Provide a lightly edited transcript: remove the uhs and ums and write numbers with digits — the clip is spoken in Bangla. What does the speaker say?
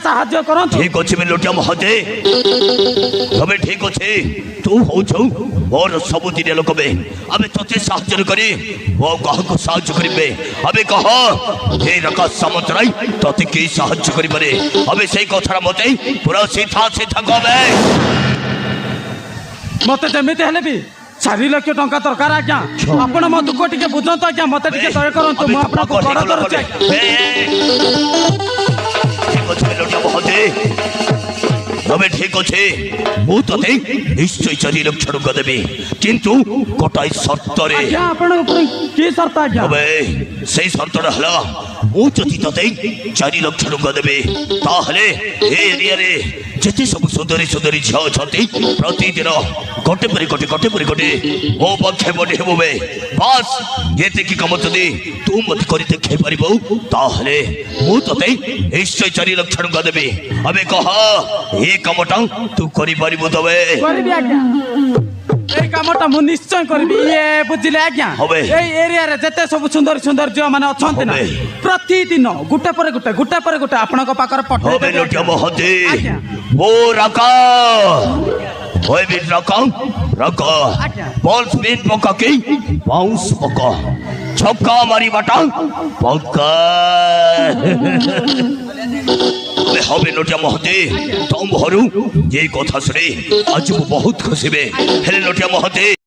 সাহায্য করন্তু। ঠিক আছে লোটিয়া মহোদয়, তবে ঠিক আছে তু হউছ মোর ସବୁଦିନ ଲୋକবে, আমি তোতে সাহায্য করি ও কাহাকে সাহায্য করিবে? আমি কহ হে রাকা সামন্তরাই তোতে কি সাহায্য করিপারে? আমি সেই কথাটা মতে পুরা সিধা সিধা কবে। মতে যেমিতি হেলে বি 4 লক্ষ টঙ্কা দরকার আজ্ঞা। আপন মো দুঃখ টিকে বুঝন্ত আজ্ঞা, মতে টিকে দয়া করন্তু। মু আপনাকে বড় ধরুছি। ঠিক আছে লোটিয়া মহোদয়, তবে ঠিক আছে মু তোতে নিশ্চয় 4 লক্ষ টঙ্কা দেবি, কিন্তু গোটাই সর্তরে। আজ্ঞা আপন উপরে কি শর্ত আজ্ঞা? তবে সেই শর্তটা হলো মু যদি তোতে 4 লক্ষ টঙ্কা দেবে তাহলে এই এরিয়ারে যেতে সব সুন্দরী সুন্দরী ঝিଅ অଛନ୍ତି প্রতিদিন গোটে পরে গোটে ମୋ ପକ୍ଷେ ବଢ଼ି ହେବେ। ବାସ୍ ଏତିକି କାମ ଯଦି ତୁ ମୋତେ କରି ଦେଖାଇ ପାରିବୁ ତାହେଲେ ମୁଁ ତୋତେ ନିଶ୍ଚୟ 4 ଲକ୍ଷ ଟଙ୍କା ଦେବି। ଆମେ କହ ଏ କାମଟା ତୁ କରିପାରିବୁ? ତବେ କରିବି ଆଜ୍ଞା, এই কামটা মু নিশ্চয় করবি। ইয়ে বুঝিলে আজ্ঞা, হবে। এই এরিয়ারে যেতে সব সুন্দর সুন্দর ঝিଅ মানে অଛନ୍ତି না, হবে। প্রতিদিন গোটে পরে গোটে আপনাଙ୍କ পাখରେ পঠাই হবে দেবে লোটিয়া ମହୋଦୟ। ଆଜ୍ଞା। ଓ ରାକା ওই বিট রাকা ଆଜ୍ଞା। বল স্পিন পকাকে বাউন্স পকা ছক্কা মারি বাটা পকা হবে লোটিয়া মহোদয়। ତମ ଘରୁ ଏ କଥା ଶୁଣି ଆଜି ମୁଁ ବହୁତ ଖୁସି ହେଲେ ଲୋଟିଆ ମହୋଦୟ।